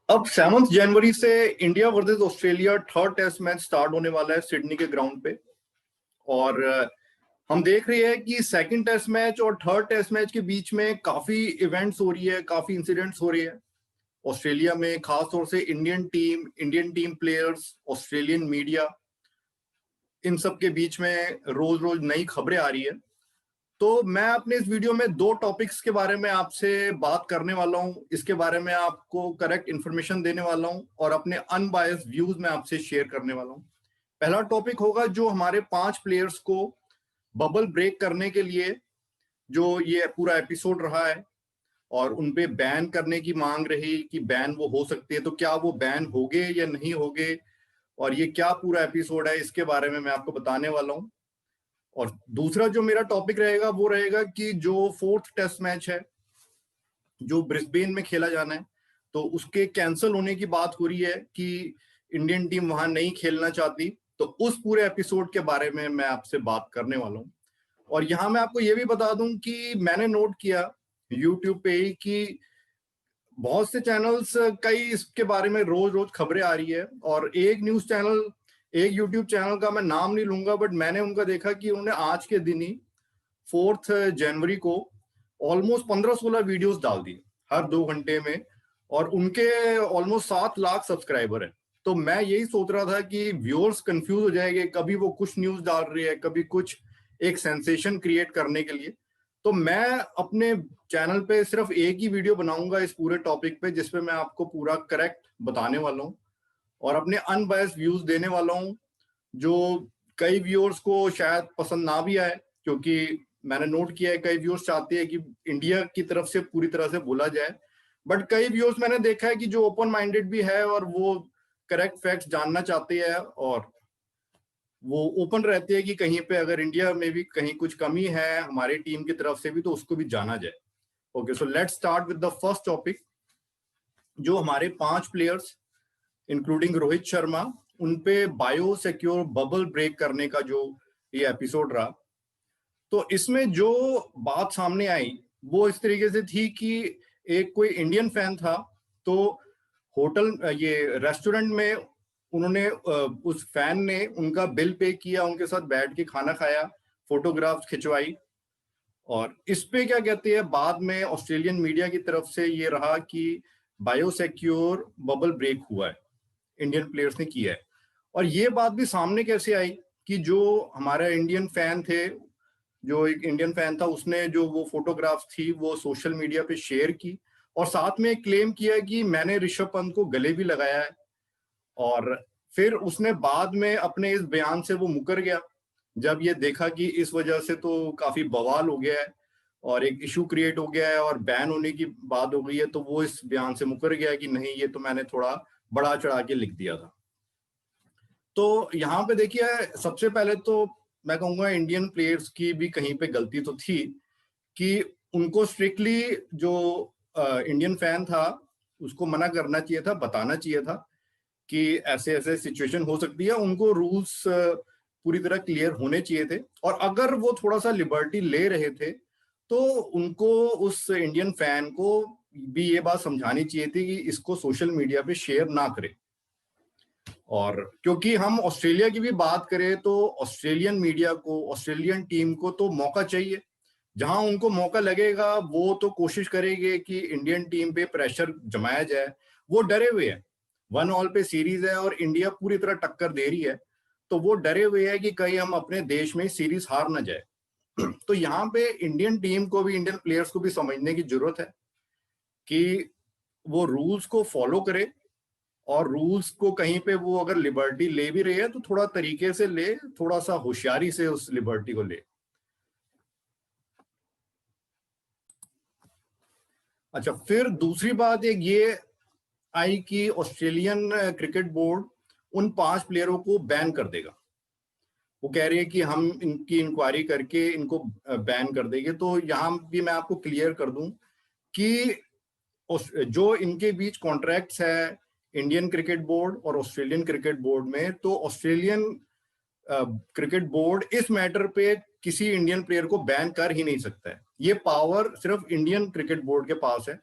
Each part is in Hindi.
अब 7 जनवरी से India versus Australia third test match start होने वाला है सिडनी के ग्राउंड पे। और हम देख रहे हैं कि सेकंड टेस्ट मैच और थर्ड टेस्ट मैच के बीच में काफी इवेंट्स हो रही है, काफी इंसिडेंट्स हो रही है ऑस्ट्रेलिया में, खास तौर से Indian team players, Australian media, इन सब के बीच में रोज रोज नई खबरें आ रही है। तो मैं अपने इस वीडियो में दो टॉपिक्स के बारे में आपसे बात करने वाला हूं। इसके बारे में आपको करेक्ट इन्फॉर्मेशन देने वाला हूं और अपने अनबायस्ड व्यूज में आपसे शेयर करने वाला हूं। पहला टॉपिक होगा जो हमारे 5 प्लेयर्स को बबल ब्रेक करने के लिए जो ये पूरा एपिसोड रहा है और उनपे बैन करने की मांग रही कि बैन वो हो सकती है, तो क्या वो बैन होगे या नहीं होगे और ये क्या पूरा एपिसोड है, इसके बारे में मैं आपको बताने वाला हूं। और दूसरा जो मेरा टॉपिक रहेगा वो रहेगा कि जो फोर्थ टेस्ट मैच है जो ब्रिस्बेन में खेला जाना है, तो उसके कैंसिल होने की बात हो रही है कि इंडियन टीम वहां नहीं खेलना चाहती। तो उस पूरे एपिसोड के बारे में मैं आपसे बात करने वाला हूं। और यहां मैं आपको ये भी बता दूं कि मैंने नोट किया यूट्यूब पे ही कि बहुत से चैनल्स कई इसके बारे में रोज रोज खबरें आ रही है, और एक न्यूज चैनल, एक यूट्यूब चैनल का मैं नाम नहीं लूंगा, बट मैंने उनका देखा कि उन्होंने आज के दिन ही 4 जनवरी को ऑलमोस्ट 15-16 वीडियोस डाल दी हर 2 घंटे में, और उनके ऑलमोस्ट 7 लाख सब्सक्राइबर है। तो मैं यही सोच रहा था कि व्यूअर्स कंफ्यूज हो जाएंगे, कभी वो कुछ न्यूज डाल रही है, कभी कुछ, एक सेंसेशन क्रिएट करने के लिए। तो मैं अपने चैनल पे सिर्फ एक ही वीडियो बनाऊंगा इस पूरे टॉपिक पे, जिसपे मैं आपको पूरा करेक्ट बताने वाला हूँ और अपने अनबायस्ड व्यूज देने वाला हूँ, जो कई व्यूअर्स को शायद पसंद ना भी आए, क्योंकि मैंने नोट किया है कई व्यूअर्स चाहते हैं कि इंडिया की तरफ से पूरी तरह से बोला जाए, बट कई व्यूअर्स मैंने देखा है कि जो ओपन माइंडेड भी है और वो करेक्ट फैक्ट्स जानना चाहते हैं और वो ओपन रहते हैं कि कहीं पे अगर इंडिया में भी कहीं कुछ कमी है हमारी टीम की तरफ से भी, तो उसको भी जाना जाए। Okay, so let's start with the first topic. जो हमारे 5 प्लेयर्स इंक्लूडिंग रोहित शर्मा, उनपे बायो सिक्योर बबल ब्रेक करने का जो ये एपिसोड रहा, तो इसमें जो बात सामने आई वो इस तरीके से थी कि एक कोई इंडियन फैन था, तो होटल, ये रेस्टोरेंट में उन्होंने उस फैन ने उनका बिल पे किया, उनके साथ बैठ के खाना खाया, फोटोग्राफ्स खिंचवाई, और इस पे क्या कहते हैं, बाद में ऑस्ट्रेलियन मीडिया की तरफ से ये रहा कि बायोसिक्योर बबल ब्रेक हुआ है, इंडियन प्लेयर्स ने किया है। और ये बात भी सामने कैसे आई कि जो हमारा इंडियन फैन थे, जो एक इंडियन फैन था, उसने जो वो फोटोग्राफ्स थी वो सोशल मीडिया पे शेयर की और साथ में क्लेम किया कि मैंने ऋषभ पंत को गले भी लगाया है। और फिर उसने बाद में अपने इस बयान से वो मुकर गया जब ये देखा कि इस वजह से तो काफी बवाल हो गया है और एक इशू क्रिएट हो गया है और बैन होने की बात हो गई है, तो वो इस बयान से मुकर गया कि नहीं, ये तो मैंने थोड़ा बढ़ा चढ़ा के लिख दिया था। तो यहाँ पे देखिए, सबसे पहले तो मैं कहूंगा इंडियन प्लेयर्स की भी कहीं पे गलती तो थी कि उनको स्ट्रिक्टली जो इंडियन फैन था उसको मना करना चाहिए था, बताना चाहिए था कि ऐसे ऐसे सिचुएशन हो सकती है, उनको रूल्स पूरी तरह क्लियर होने चाहिए थे। और अगर वो थोड़ा सा लिबर्टी ले रहे थे तो उनको, उस इंडियन फैन को भी ये बात समझानी चाहिए थी कि इसको सोशल मीडिया पे शेयर ना करे। और क्योंकि हम ऑस्ट्रेलिया की भी बात करें तो ऑस्ट्रेलियन मीडिया को, ऑस्ट्रेलियन टीम को तो मौका चाहिए, जहां उनको मौका लगेगा वो तो कोशिश करेंगे कि इंडियन टीम पे प्रेशर जमाया जाए। वो डरे हुए हैं, 1-1 पे सीरीज है और इंडिया पूरी तरह टक्कर दे रही है, तो वो डरे हुए हैं कि कहीं हम अपने देश में सीरीज हार ना जाए। तो यहाँ पे इंडियन टीम को भी, इंडियन प्लेयर्स को भी समझने की जरूरत है कि वो रूल्स को फॉलो करे, और रूल्स को कहीं पे वो अगर लिबर्टी ले भी रही है तो थोड़ा तरीके से ले, थोड़ा सा होशियारी से उस लिबर्टी को ले। अच्छा, फिर दूसरी बात एक ये आई कि ऑस्ट्रेलियन क्रिकेट बोर्ड उन 5 प्लेयरों को बैन कर देगा। वो कह रही है कि हम इनकी इंक्वायरी करके इनको बैन कर देंगे। तो यहाँ भी मैं आपको क्लियर कर दूं कि जो इनके बीच कॉन्ट्रैक्ट्स है इंडियन क्रिकेट बोर्ड और ऑस्ट्रेलियन क्रिकेट बोर्ड में, तो ऑस्ट्रेलियन क्रिकेट बोर्ड इस मैटर पे किसी इंडियन प्लेयर को बैन कर ही नहीं सकता है। ये पावर सिर्फ इंडियन क्रिकेट बोर्ड के पास है।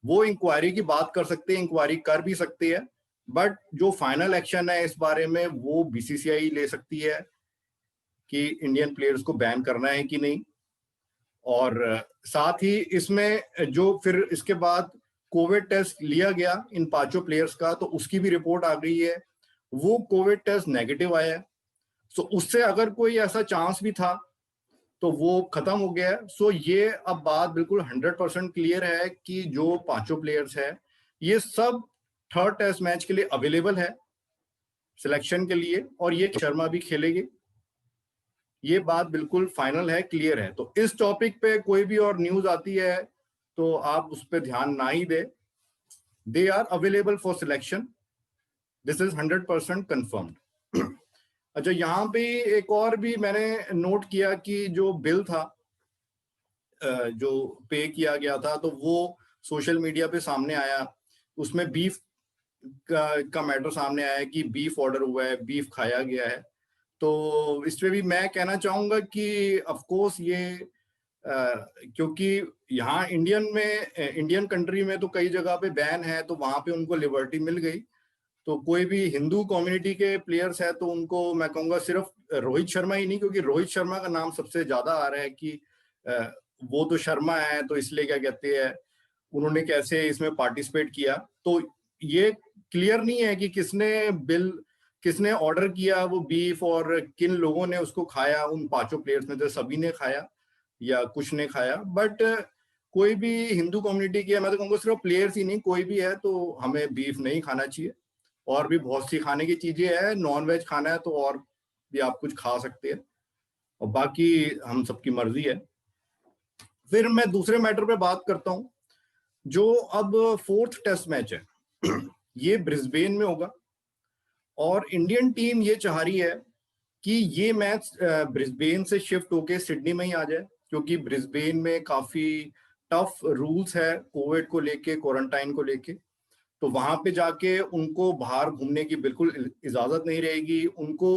वो इंक्वायरी की बात कर सकते हैं, इंक्वायरी कर भी सकती है, बट जो फाइनल एक्शन है इस बारे में वो बीसीसीआई ले सकती है कि इंडियन प्लेयर्स को बैन करना है कि नहीं। और साथ ही इसमें जो फिर इसके बाद कोविड टेस्ट लिया गया इन 5 प्लेयर्स का, तो उसकी भी रिपोर्ट आ गई है, वो कोविड टेस्ट नेगेटिव आया है। सो उससे अगर कोई ऐसा चांस भी था तो वो खत्म हो गया है। सो ये अब बात बिल्कुल 100% क्लियर है कि जो 5 प्लेयर्स है ये सब थर्ड टेस्ट मैच के लिए अवेलेबल है सिलेक्शन के लिए, और ये शर्मा भी खेलेगी। ये बात बिल्कुल फाइनल है, क्लियर है। तो इस टॉपिक पे कोई भी और न्यूज आती है तो आप उस पर ध्यान ना ही दे। They are available for selection, this is 100% confirmed. अच्छा, यहाँ पे एक और भी मैंने नोट किया कि जो बिल था जो पे किया गया था, तो वो सोशल मीडिया पे सामने आया। उसमें बीफ का मैटर सामने आया कि बीफ ऑर्डर हुआ है, बीफ खाया गया है। तो इस पे भी मैं कहना चाहूंगा कि ऑफ कोर्स ये क्योंकि यहाँ इंडियन कंट्री में तो कई जगह पे बैन है, तो वहां पे उनको लिबर्टी मिल गई। तो कोई भी हिंदू कम्युनिटी के प्लेयर्स है तो उनको मैं कहूंगा सिर्फ रोहित शर्मा ही नहीं, क्योंकि रोहित शर्मा का नाम सबसे ज्यादा आ रहा है कि वो तो शर्मा है तो इसलिए क्या कहते हैं उन्होंने कैसे इसमें पार्टिसिपेट किया। तो ये क्लियर नहीं है कि किसने ऑर्डर किया वो बीफ, और किन लोगों ने उसको खाया। उन 5 प्लेयर्स में से सभी ने खाया या कुछ ने खाया, बट कोई भी हिंदू कम्युनिटी की है, मैं तो कहूँगा सिर्फ प्लेयर्स ही नहीं, कोई भी है तो हमें बीफ नहीं खाना चाहिए। और भी बहुत सी खाने की चीजें हैं, नॉन वेज खाना है तो और भी आप कुछ खा सकते हैं, और बाकी हम सबकी मर्जी है। फिर मैं दूसरे मैटर पे बात करता हूं। जो अब 4th टेस्ट मैच है ये ब्रिस्बेन में होगा, और इंडियन टीम ये चाह रही है कि ये मैच ब्रिस्बेन से शिफ्ट होके सिडनी में ही आ जाए, क्योंकि ब्रिस्बेन में काफी टफ रूल्स है कोविड को लेके, क्वारंटाइन को लेके। तो वहां पे जाके उनको बाहर घूमने की बिल्कुल इजाजत नहीं रहेगी। उनको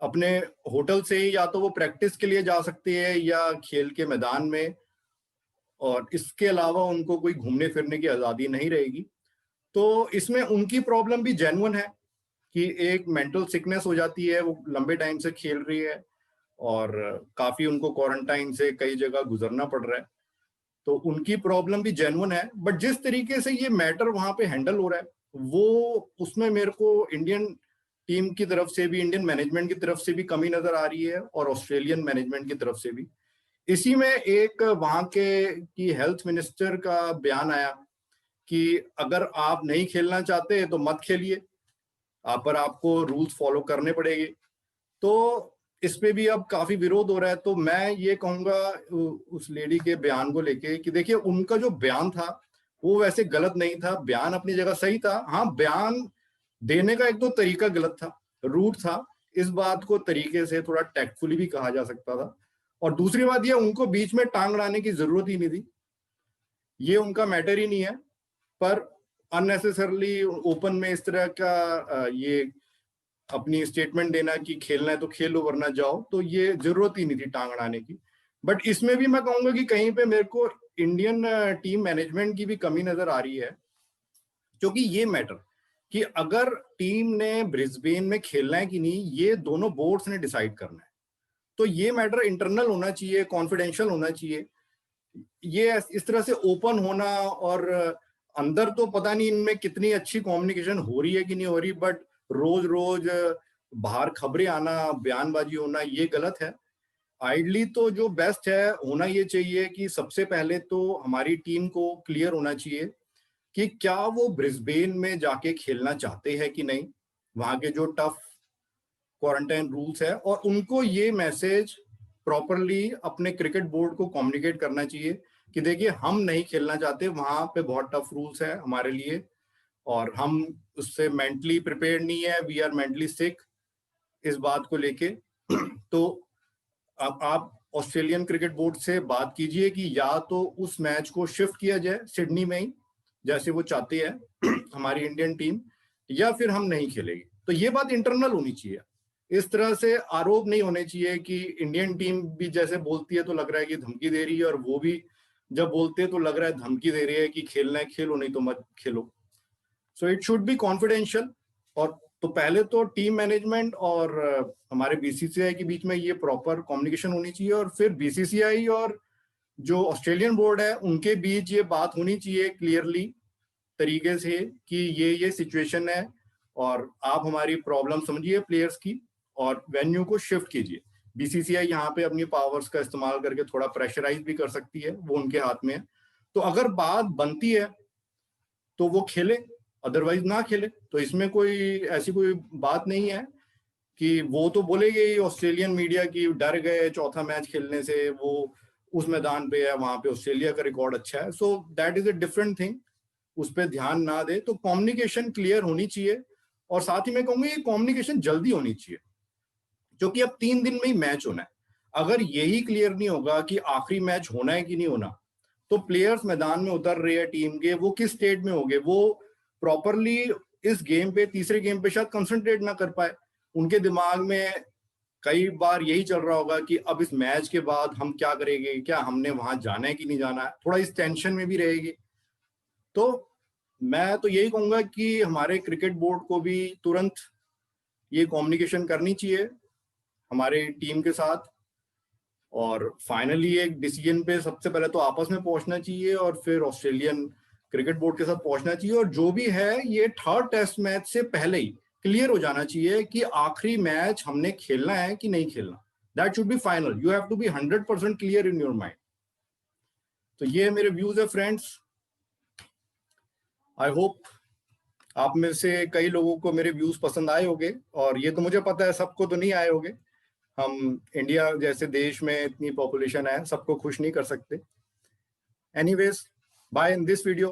अपने होटल से ही या तो वो प्रैक्टिस के लिए जा सकते हैं या खेल के मैदान में, और इसके अलावा उनको कोई घूमने फिरने की आजादी नहीं रहेगी। तो इसमें उनकी प्रॉब्लम भी जेन्युइन है कि एक मेंटल सिकनेस हो जाती है, वो लंबे टाइम से खेल रही है और काफी उनको क्वारंटाइन से कई जगह गुजरना पड़ रहा है। तो उनकी प्रॉब्लम भी जेन्युइन है, बट जिस तरीके से ये मैटर वहां पे हैंडल हो रहा है वो उसमें मेरे को इंडियन टीम की तरफ से भी, इंडियन मैनेजमेंट की तरफ से भी कमी नजर आ रही है, और ऑस्ट्रेलियन मैनेजमेंट की तरफ से भी। इसी में एक वहां के की हेल्थ मिनिस्टर का बयान आया कि अगर आप नहीं खेलना चाहते तो मत खेलिए, आप पर आपको रूल्स फॉलो करने पड़ेंगे। तो इस पे भी अब काफी विरोध हो रहा है। तो मैं ये कहूंगा उस लेडी के बयान को लेके कि देखिए उनका जो बयान था वो वैसे गलत नहीं था, बयान अपनी जगह सही था। हाँ, बयान देने का एक तो तरीका गलत था, रूट था। इस बात को तरीके से थोड़ा टैक्टफुली भी कहा जा सकता था। और दूसरी बात ये, उनको बीच में टांग अड़ाने की जरूरत ही नहीं थी, ये उनका मैटर ही नहीं है। पर अननेसेसरली ओपन में इस तरह का ये अपनी स्टेटमेंट देना कि खेलना है तो खेलो वरना जाओ, तो ये जरूरत ही नहीं थी टांग अड़ाने की। बट इसमें भी मैं कहूंगा कि कहीं पे मेरे को इंडियन टीम मैनेजमेंट की भी कमी नजर आ रही है, क्योंकि ये मैटर कि अगर टीम ने ब्रिस्बेन में खेलना है कि नहीं, ये दोनों बोर्ड्स ने डिसाइड करना है। तो ये मैटर इंटरनल होना चाहिए, कॉन्फिडेंशियल होना चाहिए। ये इस तरह से ओपन होना, और अंदर तो पता नहीं इनमें कितनी अच्छी कम्युनिकेशन हो रही है कि नहीं हो रही, बट रोज रोज बाहर खबरें आना, बयानबाजी होना, ये गलत है। आइडली तो जो बेस्ट है होना ये चाहिए कि सबसे पहले तो हमारी टीम को क्लियर होना चाहिए कि क्या वो ब्रिस्बेन में जाके खेलना चाहते हैं कि नहीं, वहां के जो टफ क्वारंटाइन रूल्स है, और उनको ये मैसेज प्रॉपरली अपने क्रिकेट बोर्ड को कम्युनिकेट करना चाहिए कि देखिए हम नहीं खेलना चाहते, वहां पे बहुत टफ रूल्स है हमारे लिए और हम उससे मेंटली प्रिपेयर नहीं है, वी आर मेंटली सिक, इस बात को लेके। तो अब आप ऑस्ट्रेलियन क्रिकेट बोर्ड से बात कीजिए कि या तो उस मैच को शिफ्ट किया जाए सिडनी में ही जैसे वो चाहते हैं हमारी इंडियन टीम, या फिर हम नहीं खेलेंगे। तो ये बात इंटरनल होनी चाहिए, इस तरह से आरोप नहीं होने चाहिए कि इंडियन टीम भी जैसे बोलती है तो लग रहा है कि धमकी दे रही है और वो भी जब बोलते तो लग रहा है धमकी दे रही है कि खेलना है खेलो, नहीं तो मत खेलो। So it should be confidential. और तो पहले तो टीम मैनेजमेंट और हमारे बीसीसीआई के बीच में ये प्रॉपर कम्युनिकेशन होनी चाहिए, और फिर बीसीसीआई और जो ऑस्ट्रेलियन बोर्ड है उनके बीच ये बात होनी चाहिए क्लियरली तरीके से कि ये सिचुएशन है और आप हमारी प्रॉब्लम समझिए प्लेयर्स की और वेन्यू को शिफ्ट कीजिए। बीसीसीआई यहाँ पे अपनी पावर्स का इस्तेमाल करके थोड़ा प्रेशराइज भी कर सकती है, वो उनके हाथ में है। तो अगर बात बनती है तो वो खेले, अदरवाइज ना खेले। तो इसमें कोई ऐसी कोई बात नहीं है कि वो तो बोलेगे ही ऑस्ट्रेलियन मीडिया की डर गए चौथा मैच खेलने से, वो उस मैदान पे है, वहां पे ऑस्ट्रेलिया का रिकॉर्ड अच्छा है। So that is a different thing, उस पर ध्यान ना दे। तो कम्युनिकेशन क्लियर होनी चाहिए, और साथ ही मैं कहूंगा ये कम्युनिकेशन जल्दी होनी चाहिए, क्योंकि अब 3 दिन में ही मैच होना है। अगर यही क्लियर नहीं होगा कि आखिरी मैच होना है कि नहीं होना, तो प्लेयर्स मैदान में उतर रहे हैं टीम के, वो किस स्टेट में होंगे, वो प्रॉपरली इस गेम पे, तीसरे गेम पे शायद कंसंट्रेट ना कर पाए। उनके दिमाग में कई बार यही चल रहा होगा कि अब इस मैच के बाद हम क्या करेंगे, क्या हमने वहां जाना है कि नहीं जाना है, थोड़ा इस टेंशन में भी रहेगी। तो मैं तो यही कहूंगा कि हमारे क्रिकेट बोर्ड को भी तुरंत ये कम्युनिकेशन करनी चाहिए हमारे टीम के साथ, और फाइनली एक डिसीजन पे सबसे पहले तो आपस में पहुंचना चाहिए और फिर ऑस्ट्रेलियन क्रिकेट बोर्ड के साथ पहुंचना चाहिए। और जो भी है ये थर्ड टेस्ट मैच से पहले ही क्लियर हो जाना चाहिए कि आखिरी मैच हमने खेलना है कि नहीं खेलना। That should be final, you have to be 100% clear in your mind. तो ये मेरे व्यूज है फ्रेंड्स। आई होप आप में से कई लोगों को मेरे व्यूज पसंद आए होंगे, और ये तो मुझे पता है सबको तो नहीं आए होंगे। हम इंडिया जैसे देश में इतनी पॉपुलेशन है, सबको खुश नहीं कर सकते। Anyways, bye in this video.